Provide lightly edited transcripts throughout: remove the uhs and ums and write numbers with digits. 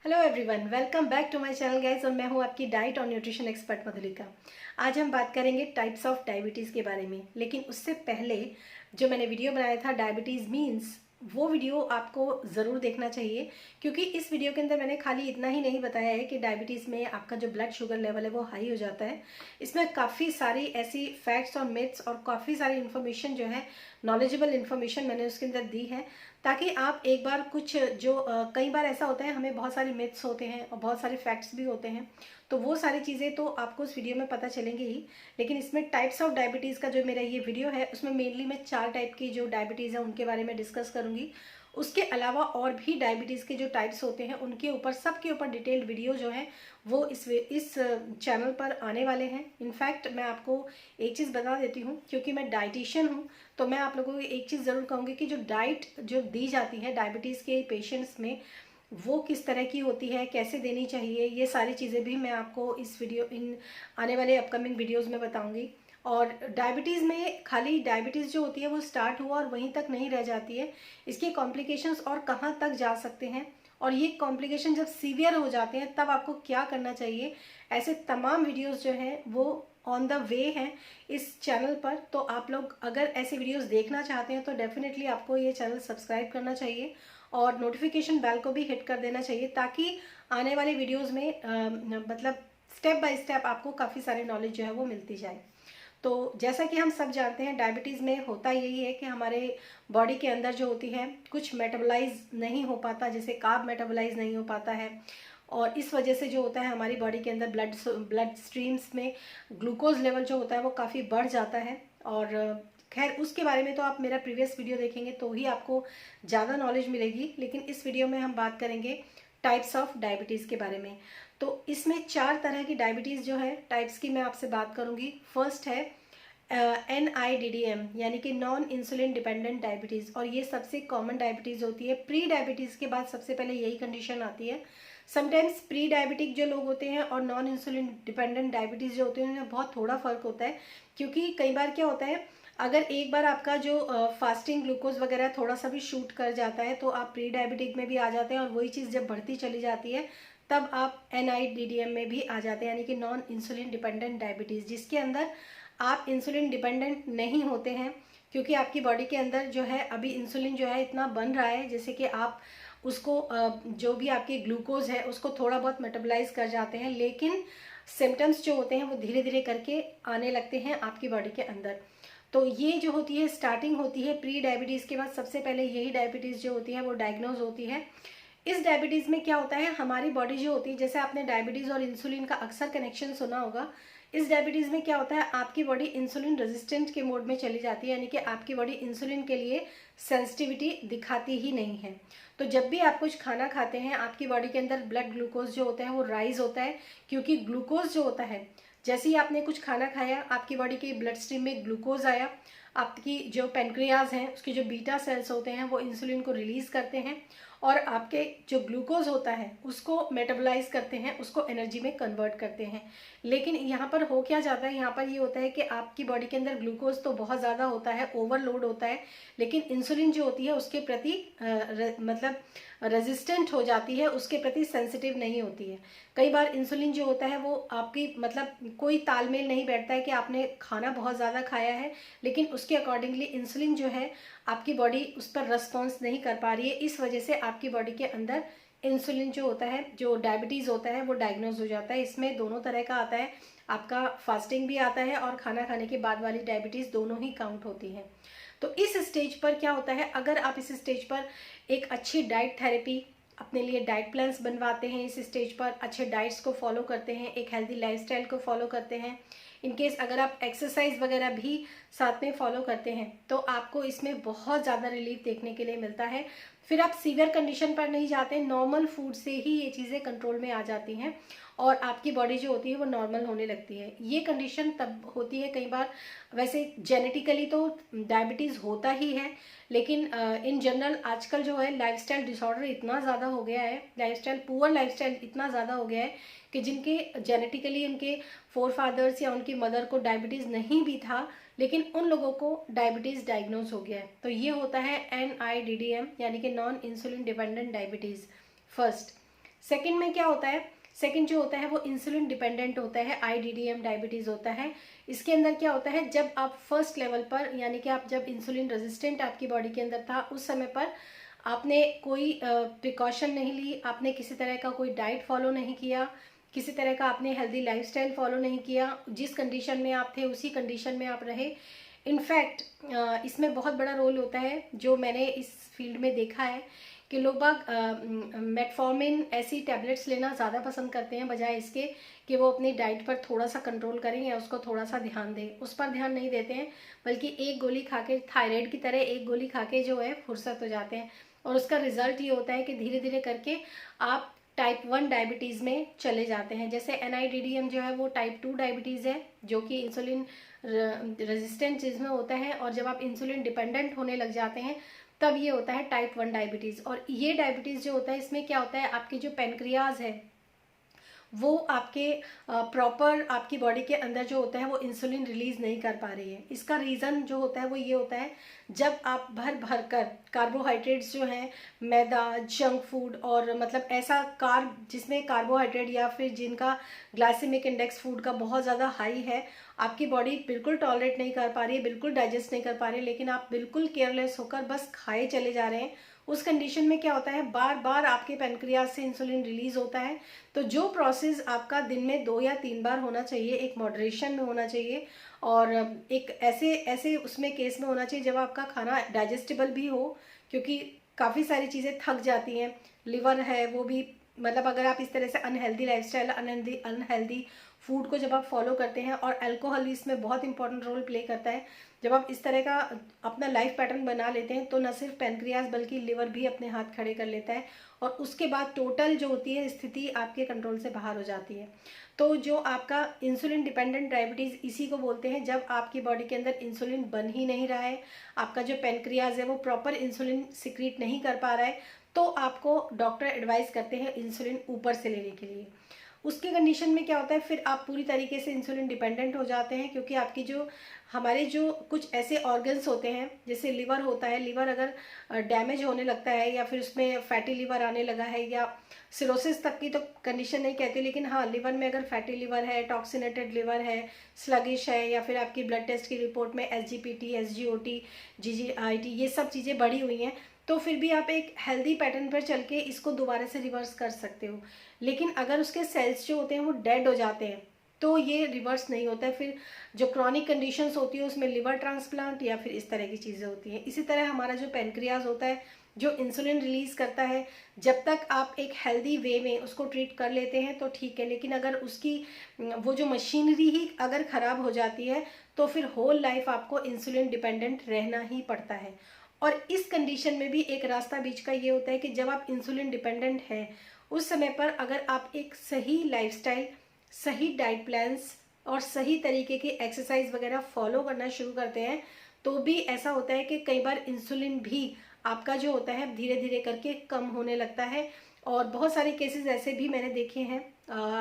Hello everyone, welcome back to my channel guys. और मैं हूं आपकी डाइट और न्यूट्रिशन एक्सपर्ट मधुलिका। आज हम बात करेंगे टाइप्स ऑफ डायबिटीज़ के बारे में। लेकिन उससे पहले जो मैंने वीडियो बनाया था डायबिटीज़ मीन्स, वो वीडियो आपको ज़रूर देखना चाहिए, क्योंकि इस वीडियो के अंदर मैंने खाली इतना ही नहीं बताया है कि डायबिटीज़ में आपका जो ब्लड शुगर लेवल है वो हाई हो जाता है। इसमें काफ़ी सारी ऐसी फैक्ट्स और मिथ्स और काफ़ी सारी इन्फॉर्मेशन जो है, नॉलेजेबल इन्फॉर्मेशन मैंने उसके अंदर दी है, ताकि आप एक बार कुछ जो कई बार ऐसा होता है हमें बहुत सारे मिथ्स होते हैं और बहुत सारे फैक्ट्स भी होते हैं, तो वो सारी चीज़ें तो आपको इस वीडियो में पता चलेंगी ही। लेकिन इसमें टाइप्स ऑफ डायबिटीज़ का जो मेरा ये वीडियो है उसमें मेनली मैं 4 टाइप की जो डायबिटीज़ है उनके बारे में डिस्कस करूँगी। उसके अलावा और भी डायबिटीज़ के जो टाइप्स होते हैं उनके ऊपर, सबके ऊपर डिटेल्ड वीडियो जो है वो इस चैनल पर आने वाले हैं। इनफैक्ट मैं आपको एक चीज़ बता देती हूँ, क्योंकि मैं डाइटिशियन हूँ, तो मैं आप लोगों को एक चीज़ ज़रूर कहूँगी कि जो डाइट जो दी जाती है डायबिटीज़ के पेशेंट्स में, वो किस तरह की होती है, कैसे देनी चाहिए, ये सारी चीज़ें भी मैं आपको इन आने वाले अपकमिंग वीडियोस में बताऊंगी। और डायबिटीज़ में खाली डायबिटीज़ जो होती है वो स्टार्ट हुआ और वहीं तक नहीं रह जाती है, इसके कॉम्प्लिकेशंस और कहाँ तक जा सकते हैं, और ये कॉम्प्लिकेशन जब सीवियर हो जाते हैं तब आपको क्या करना चाहिए, ऐसे तमाम वीडियोस जो हैं वो ऑन द वे हैं इस चैनल पर। तो आप लोग अगर ऐसे वीडियोस देखना चाहते हैं तो डेफिनेटली आपको ये चैनल सब्सक्राइब करना चाहिए और नोटिफिकेशन बेल को भी हिट कर देना चाहिए, ताकि आने वाले वीडियोस में मतलब स्टेप बाय स्टेप आपको काफ़ी सारे नॉलेज जो है वो मिलती जाए। तो जैसा कि हम सब जानते हैं डायबिटीज़ में होता यही है कि हमारे बॉडी के अंदर जो होती है कुछ मेटाबोलाइज नहीं हो पाता, जैसे कार्ब मेटाबोलाइज नहीं हो पाता है, और इस वजह से जो होता है हमारी बॉडी के अंदर ब्लड स्ट्रीम्स में ग्लूकोज लेवल जो होता है वो काफ़ी बढ़ जाता है। और खैर उसके बारे में तो आप मेरा प्रीवियस वीडियो देखेंगे तो ही आपको ज़्यादा नॉलेज मिलेगी। लेकिन इस वीडियो में हम बात करेंगे टाइप्स ऑफ डायबिटीज़ के बारे में। तो इसमें 4 तरह की डायबिटीज़ जो है टाइप्स की मैं आपसे बात करूंगी। फर्स्ट है NIDDM, यानी कि नॉन इंसुलिन डिपेंडेंट डायबिटीज़, और ये सबसे कॉमन डायबिटीज़ होती है। प्री डायबिटीज़ के बाद सबसे पहले यही कंडीशन आती है। समटाइम्स प्री डायबिटिक जो लोग होते हैं और नॉन इंसुलिन डिपेंडेंट डायबिटीज़ जो होते हैं उनमें बहुत थोड़ा फ़र्क होता है, क्योंकि कई बार क्या होता है, अगर एक बार आपका जो फास्टिंग ग्लूकोज वगैरह थोड़ा सा भी शूट कर जाता है तो आप प्री डायबिटिक में भी आ जाते हैं, और वही चीज़ जब बढ़ती चली जाती है तब आप NIDDM में भी आ जाते हैं, यानी कि नॉन इंसुलिन डिपेंडेंट डायबिटीज़, जिसके अंदर आप इंसुलिन डिपेंडेंट नहीं होते हैं, क्योंकि आपकी बॉडी के अंदर जो है अभी इंसुलिन जो है इतना बन रहा है जैसे कि आप उसको जो भी आपके ग्लूकोज है उसको थोड़ा बहुत मेटाबोलाइज कर जाते हैं, लेकिन सिम्टम्स जो होते हैं वो धीरे धीरे करके आने लगते हैं आपकी बॉडी के अंदर। तो ये जो होती है स्टार्टिंग होती है प्री डायबिटीज़ के बाद। सबसे पहले यही डायबिटीज़ जो होती है वो डायग्नोज होती है। इस डायबिटीज़ में क्या होता है, हमारी बॉडी जो होती है, जैसे आपने डायबिटीज़ और इंसुलिन का अक्सर कनेक्शन सुना होगा, इस डायबिटीज़ में क्या होता है, आपकी बॉडी इंसुलिन रेजिस्टेंट के मोड में चली जाती है, यानी कि आपकी बॉडी इंसुलिन के लिए सेंसिटिविटी दिखाती ही नहीं है। तो जब भी आप कुछ खाना खाते हैं आपकी बॉडी के अंदर ब्लड ग्लूकोज जो होता है वो राइज होता है, क्योंकि ग्लूकोज जो होता है, जैसे ही आपने कुछ खाना खाया आपकी बॉडी के ब्लड स्ट्रीम में ग्लूकोज आया, आपकी जो पेनक्रियाज हैं उसके जो बीटा सेल्स होते हैं वो इंसुलिन को रिलीज़ करते हैं, और आपके जो ग्लूकोज होता है उसको मेटाबोलाइज करते हैं, उसको एनर्जी में कन्वर्ट करते हैं। लेकिन यहाँ पर हो क्या जाता है, यहाँ पर ये होता है कि आपकी बॉडी के अंदर ग्लूकोज तो बहुत ज़्यादा होता है, ओवरलोड होता है, लेकिन इंसुलिन जो होती है उसके प्रति मतलब रेजिस्टेंट हो जाती है, उसके प्रति सेंसिटिव नहीं होती है। कई बार इंसुलिन जो होता है वो आपकी मतलब कोई तालमेल नहीं बैठता है कि आपने खाना बहुत ज़्यादा खाया है, लेकिन उसके अकॉर्डिंगली इंसुलिन जो है आपकी बॉडी उस पर रेस्पॉन्स नहीं कर पा रही है। इस वजह से आपकी बॉडी के अंदर इंसुलिन जो होता है, जो डायबिटीज़ होता है वो डायग्नोज हो जाता है। इसमें दोनों तरह का आता है, आपका फास्टिंग भी आता है और खाना खाने के बाद वाली डायबिटीज़ दोनों ही काउंट होती है। तो इस स्टेज पर क्या होता है, अगर आप इस स्टेज पर एक अच्छी डाइट थेरेपी अपने लिए डाइट प्लान्स बनवाते हैं, इस स्टेज पर अच्छे डाइट्स को फॉलो करते हैं, एक हेल्दी लाइफस्टाइल को फॉलो करते हैं, इनकेस अगर आप एक्सरसाइज वगैरह भी साथ में फॉलो करते हैं तो आपको इसमें बहुत ज़्यादा रिलीफ देखने के लिए मिलता है। फिर आप सीवियर कंडीशन पर नहीं जाते, नॉर्मल फूड से ही ये चीज़ें कंट्रोल में आ जाती हैं और आपकी बॉडी जो होती है वो नॉर्मल होने लगती है। ये कंडीशन तब होती है कई बार, वैसे जेनेटिकली तो डायबिटीज़ होता ही है, लेकिन इन जनरल आजकल जो है लाइफस्टाइल डिसऑर्डर इतना ज़्यादा हो गया है, पुअर लाइफस्टाइल इतना ज़्यादा हो गया है कि जिनके जेनेटिकली उनके फोर फादर्स या उनकी मदर को डायबिटीज़ नहीं भी था, लेकिन उन लोगों को डायबिटीज़ डायग्नोज हो गया है। तो ये होता है NIDDM, यानी कि non insulin dependent diabetes first. Second में क्या होता है, सेकंड जो होता है वो इंसुलिन डिपेंडेंट होता है, IDDM डायबिटीज़ होता है। इसके अंदर क्या होता है, जब आप फर्स्ट लेवल पर, यानी कि आप जब इंसुलिन रेजिस्टेंट आपकी बॉडी के अंदर था, उस समय पर आपने कोई प्रिकॉशन नहीं ली, आपने किसी तरह का कोई डाइट फॉलो नहीं किया, किसी तरह का आपने हेल्दी लाइफस्टाइल फॉलो नहीं किया, जिस कंडीशन में आप थे उसी कंडीशन में आप रहे। इनफैक्ट इसमें बहुत बड़ा रोल होता है, जो मैंने इस फील्ड में देखा है कि लोग बाग मेटफॉर्मिन ऐसी टैबलेट्स लेना ज़्यादा पसंद करते हैं, बजाय इसके कि वो अपनी डाइट पर थोड़ा सा कंट्रोल करें या उसको थोड़ा सा ध्यान दें। उस पर ध्यान नहीं देते हैं, बल्कि एक गोली खा के, थायराइड की तरह एक गोली खा के जो है फुर्सत हो जाते हैं। और उसका रिजल्ट ये होता है कि धीरे धीरे करके आप टाइप 1 डायबिटीज़ में चले जाते हैं। जैसे NIDDM जो है वो टाइप 2 डायबिटीज़ है, जो कि इंसुलिन रेजिस्टेंट चीज़ में होता है, और जब आप इंसुलिन डिपेंडेंट होने लग जाते हैं तब ये होता है टाइप 1 डायबिटीज़। और ये डायबिटीज़ जो होता है, इसमें क्या होता है, आपके जो पेनक्रियाज है वो आपके प्रॉपर आपकी बॉडी के अंदर जो होता है वो इंसुलिन रिलीज नहीं कर पा रही है। इसका रीज़न जो होता है वो ये होता है, जब आप भर भर कर कार्बोहाइड्रेट्स जो हैं, मैदा, जंक फूड, और मतलब ऐसा कार्ब जिसमें कार्बोहाइड्रेट या फिर जिनका ग्लाइसेमिक इंडेक्स फूड का बहुत ज़्यादा हाई है, आपकी बॉडी बिल्कुल टॉलरेट नहीं कर पा रही है, बिल्कुल डाइजेस्ट नहीं कर पा रही है, लेकिन आप बिल्कुल केयरलेस होकर बस खाए चले जा रहे हैं। उस कंडीशन में क्या होता है, बार बार आपके पेनक्रियाज से इंसुलिन रिलीज होता है। तो जो प्रोसेस आपका दिन में 2 या 3 बार होना चाहिए, एक मॉडरेशन में होना चाहिए, और एक ऐसे ऐसे उसमें केस में होना चाहिए जब आपका खाना डाइजेस्टेबल भी हो, क्योंकि काफ़ी सारी चीज़ें थक जाती हैं। लिवर है वो भी, मतलब अगर आप इस तरह से अनहेल्दी लाइफस्टाइल, अनहेल्दी फूड को जब आप फॉलो करते हैं, और अल्कोहल इसमें बहुत इंपॉर्टेंट रोल प्ले करता है, जब आप इस तरह का अपना लाइफ पैटर्न बना लेते हैं, तो न सिर्फ पेनक्रियाज बल्कि लिवर भी अपने हाथ खड़े कर लेता है, और उसके बाद टोटल जो होती है स्थिति आपके कंट्रोल से बाहर हो जाती है। तो जो आपका इंसुलिन डिपेंडेंट डायबिटीज़ इसी को बोलते हैं, जब आपकी बॉडी के अंदर इंसुलिन बन ही नहीं रहा है, आपका जो पेनक्रियाज है वो प्रॉपर इंसुलिन सिक्रीट नहीं कर पा रहा है, तो आपको डॉक्टर एडवाइस करते हैं इंसुलिन ऊपर से लेने के लिए। उसके कंडीशन में क्या होता है, फिर आप पूरी तरीके से इंसुलिन डिपेंडेंट हो जाते हैं, क्योंकि आपकी जो, हमारे जो कुछ ऐसे ऑर्गन्स होते हैं, जैसे लिवर होता है, लिवर अगर डैमेज होने लगता है, या फिर उसमें फैटी लिवर आने लगा है, या सिरोसिस तक की तो कंडीशन नहीं कहती, लेकिन हाँ, लिवर में अगर फैटी लिवर है, टॉक्सिनेटेड लिवर है, स्लगिश है, या फिर आपकी ब्लड टेस्ट की रिपोर्ट में SGPT, SGOT, GGIT ये सब चीज़ें बढ़ी हुई हैं, तो फिर भी आप एक हेल्दी पैटर्न पर चल के इसको दोबारा से रिवर्स कर सकते हो। लेकिन अगर उसके सेल्स जो होते हैं वो डेड हो जाते हैं, तो ये रिवर्स नहीं होता है। फिर जो क्रॉनिक कंडीशंस होती है उसमें लिवर ट्रांसप्लांट या फिर इस तरह की चीज़ें होती हैं। इसी तरह हमारा जो पेनक्रियाज होता है, जो इंसुलिन रिलीज करता है, जब तक आप एक हेल्दी वे में उसको ट्रीट कर लेते हैं तो ठीक है, लेकिन अगर उसकी वो जो मशीनरी ही अगर ख़राब हो जाती है, तो फिर होल लाइफ आपको इंसुलिन डिपेंडेंट रहना ही पड़ता है। और इस कंडीशन में भी एक रास्ता बीच का ये होता है कि जब आप इंसुलिन डिपेंडेंट हैं, उस समय पर अगर आप एक सही लाइफस्टाइल, सही डाइट प्लान्स और सही तरीके की एक्सरसाइज वगैरह फॉलो करना शुरू करते हैं, तो भी ऐसा होता है कि कई बार इंसुलिन भी आपका जो होता है धीरे धीरे करके कम होने लगता है। और बहुत सारे केसेस ऐसे भी मैंने देखे हैं,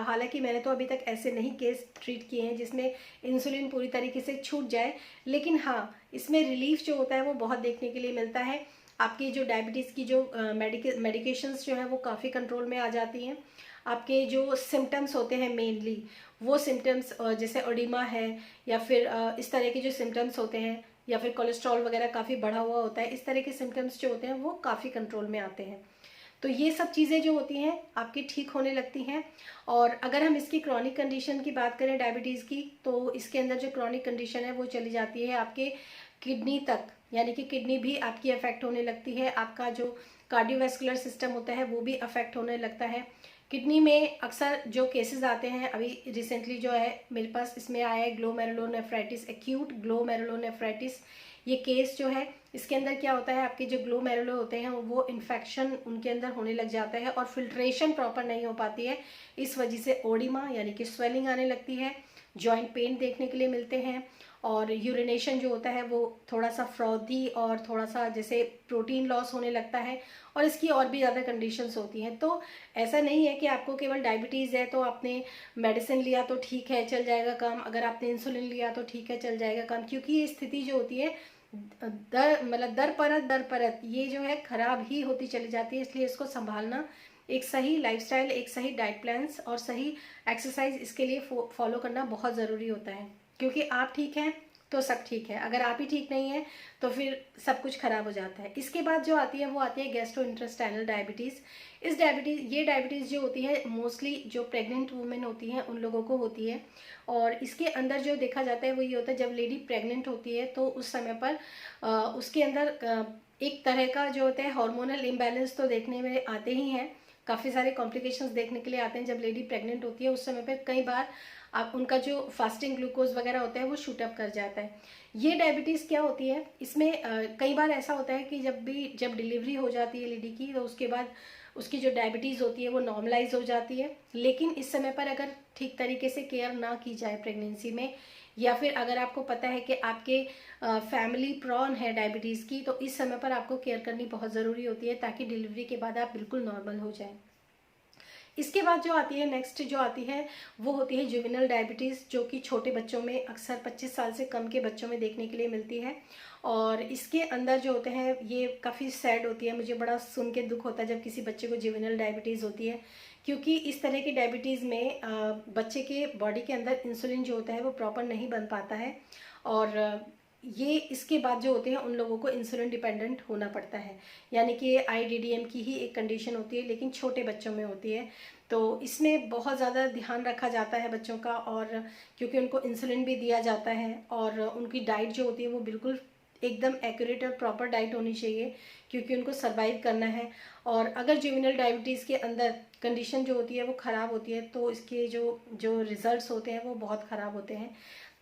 हालांकि मैंने तो अभी तक ऐसे नहीं केस ट्रीट किए हैं जिसमें इंसुलिन पूरी तरीके से छूट जाए, लेकिन हाँ, इसमें रिलीफ जो होता है वो बहुत देखने के लिए मिलता है। आपकी जो डायबिटीज़ की जो मेडिकेशंस जो है वो काफ़ी कंट्रोल में आ जाती हैं। आपके जो सिम्टम्स होते हैं मेनली, वो सिम्टम्स जैसे ओडिमा है, या फिर इस तरह के जो सिम्टम्स होते हैं, या फिर कोलेस्ट्रॉल वगैरह काफ़ी बढ़ा हुआ होता है, इस तरह के सिम्टम्स जो होते हैं वो काफ़ी कंट्रोल में आते हैं। तो ये सब चीज़ें जो होती हैं आपकी ठीक होने लगती हैं। और अगर हम इसकी क्रॉनिक कंडीशन की बात करें डायबिटीज़ की, तो इसके अंदर जो क्रॉनिक कंडीशन है वो चली जाती है आपके किडनी तक, यानी कि किडनी भी आपकी अफेक्ट होने लगती है, आपका जो कार्डियोवैस्कुलर सिस्टम होता है वो भी अफेक्ट होने लगता है। किडनी में अक्सर जो केसेस आते हैं, अभी रिसेंटली जो है मेरे पास इसमें आया है ग्लोमेरुलोनेफ्राइटिस, एक्यूट ग्लोमेरुलोनेफ्राइटिस। ये केस जो है, इसके अंदर क्या होता है, आपके जो ग्लोमेरुलो होते हैं वो इन्फेक्शन उनके अंदर होने लग जाता है और फिल्ट्रेशन प्रॉपर नहीं हो पाती है। इस वजह से ओडिमा यानी कि स्वेलिंग आने लगती है, जॉइंट पेन देखने के लिए मिलते हैं, और यूरिनेशन जो होता है वो थोड़ा सा फ्रॉदी और थोड़ा सा जैसे प्रोटीन लॉस होने लगता है, और इसकी और भी ज़्यादा कंडीशंस होती हैं। तो ऐसा नहीं है कि आपको केवल डायबिटीज़ है तो आपने मेडिसिन लिया तो ठीक है चल जाएगा काम, अगर आपने इंसुलिन लिया तो ठीक है चल जाएगा काम, क्योंकि ये स्थिति जो होती है दर परत ये जो है ख़राब ही होती चली जाती है। इसलिए इसको संभालना एक सही लाइफस्टाइल, एक सही डाइट प्लान्स और सही एक्सरसाइज इसके लिए फॉलो करना बहुत ज़रूरी होता है, क्योंकि आप ठीक हैं तो सब ठीक है, अगर आप ही ठीक नहीं है तो फिर सब कुछ खराब हो जाता है। इसके बाद जो आती है वो आती है गैस्ट्रोइंटेस्टाइनल डायबिटीज़। ये डायबिटीज़ जो होती है मोस्टली जो प्रेग्नेंट वुमेन होती हैं उन लोगों को होती है, और इसके अंदर जो देखा जाता है वो ये होता है जब लेडी प्रेग्नेंट होती है तो उस समय पर उसके अंदर एक तरह का जो होता है हार्मोनल इम्बैलेंस तो देखने में आते ही हैं, काफ़ी सारे कॉम्प्लिकेशंस देखने के लिए आते हैं जब लेडी प्रेग्नेंट होती है। उस समय पर कई बार आप उनका जो फास्टिंग ग्लूकोज वगैरह होता है वो शूट अप कर जाता है। ये डायबिटीज़ क्या होती है, इसमें कई बार ऐसा होता है कि जब डिलीवरी हो जाती है लेडी की तो उसके बाद उसकी जो डायबिटीज़ होती है वो नॉर्मलाइज हो जाती है, लेकिन इस समय पर अगर ठीक तरीके से केयर ना की जाए प्रेगनेंसी में, या फिर अगर आपको पता है कि आपके फैमिली प्रॉन है डायबिटीज़ की, तो इस समय पर आपको केयर करनी बहुत ज़रूरी होती है ताकि डिलीवरी के बाद आप बिल्कुल नॉर्मल हो जाएं। इसके बाद जो आती है नेक्स्ट जो आती है वो होती है जुवेनल डायबिटीज़, जो कि छोटे बच्चों में अक्सर 25 साल से कम के बच्चों में देखने के लिए मिलती है। और इसके अंदर जो होते हैं ये काफ़ी सैड होती है, मुझे बड़ा सुन के दुख होता है जब किसी बच्चे को जुवेनल डायबिटीज़ होती है, क्योंकि इस तरह की डायबिटीज़ में बच्चे के बॉडी के अंदर इंसुलिन जो होता है वो प्रॉपर नहीं बन पाता है, और ये इसके बाद जो होते हैं उन लोगों को इंसुलिन डिपेंडेंट होना पड़ता है, यानी कि ये IDDM की ही एक कंडीशन होती है लेकिन छोटे बच्चों में होती है। तो इसमें बहुत ज़्यादा ध्यान रखा जाता है बच्चों का, और क्योंकि उनको इंसुलिन भी दिया जाता है और उनकी डाइट जो होती है वो बिल्कुल एकदम एक्यूरेट और प्रॉपर डाइट होनी चाहिए, क्योंकि उनको सर्वाइव करना है। और अगर जुवेनल डायबिटीज़ के अंदर कंडीशन जो होती है वो ख़राब होती है तो इसके जो जो रिज़ल्ट्स होते हैं वो बहुत ख़राब होते हैं।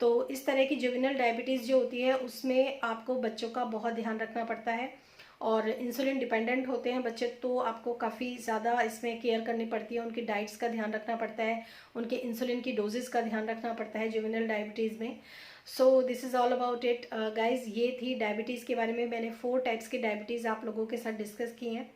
तो इस तरह की जुवेनल डायबिटीज़ जो होती है उसमें आपको बच्चों का बहुत ध्यान रखना पड़ता है, और इंसुलिन डिपेंडेंट होते हैं बच्चे तो आपको काफ़ी ज़्यादा इसमें केयर करनी पड़ती है, उनकी डाइट्स का ध्यान रखना पड़ता है, उनके इंसुलिन की डोजेस का ध्यान रखना पड़ता है जुवेनल डायबिटीज़ में। So this is all about it guys. ये थी डायबिटीज़ के बारे में, मैंने 4 टाइप्स की डायबिटीज़ आप लोगों के साथ डिस्कस की हैं।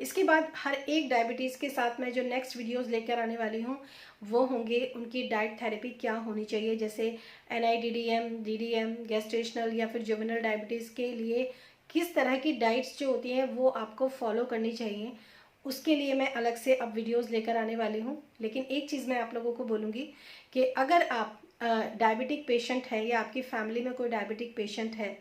इसके बाद हर एक डायबिटीज़ के साथ मैं जो नेक्स्ट वीडियोस लेकर आने वाली हूँ वो होंगे उनकी डाइट थेरेपी क्या होनी चाहिए, जैसे NIDDM, DDM, गैस्ट्रेशनल या फिर जुवेनल डायबिटीज़ के लिए किस तरह की डाइट्स जो होती हैं वो आपको फॉलो करनी चाहिए, उसके लिए मैं अलग से अब वीडियोस लेकर आने वाली हूँ। लेकिन एक चीज़ मैं आप लोगों को बोलूँगी कि अगर आप डायबिटिक पेशेंट है या आपकी फैमिली में कोई डायबिटिक पेशेंट है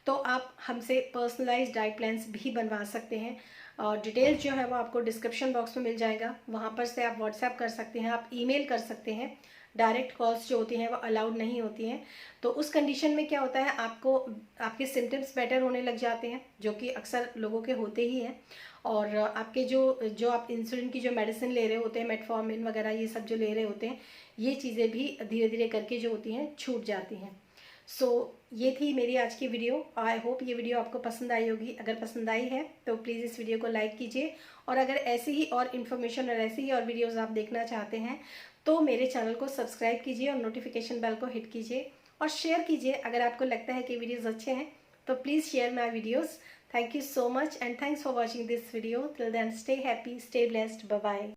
तो आप हमसे पर्सनलाइज डाइट प्लान्स भी बनवा सकते हैं, और डिटेल्स जो है वो आपको डिस्क्रिप्शन बॉक्स में मिल जाएगा, वहाँ पर से आप व्हाट्सएप कर सकते हैं, आप ईमेल कर सकते हैं। डायरेक्ट कॉल्स जो होती हैं वो अलाउड नहीं होती हैं। तो उस कंडीशन में क्या होता है, आपको आपके सिम्टम्स बेटर होने लग जाते हैं, जो कि अक्सर लोगों के होते ही हैं, और आपके जो आप इंसुलिन की जो मेडिसिन ले रहे होते हैं, मेटफॉर्मिन वगैरह ये सब जो ले रहे होते हैं, ये चीज़ें भी धीरे धीरे करके जो होती हैं छूट जाती हैं। सो ये थी मेरी आज की वीडियो। आई होप ये वीडियो आपको पसंद आई होगी। अगर पसंद आई है तो प्लीज़ इस वीडियो को लाइक कीजिए, और अगर ऐसे ही और इन्फॉर्मेशन और ऐसे ही और वीडियोस आप देखना चाहते हैं तो मेरे चैनल को सब्सक्राइब कीजिए और नोटिफिकेशन बेल को हिट कीजिए और शेयर कीजिए। अगर आपको लगता है कि वीडियोज़ अच्छे हैं तो please share my videos. Thank you so much and thanks for watching this video. Till then stay happy, stay blessed, bye bye.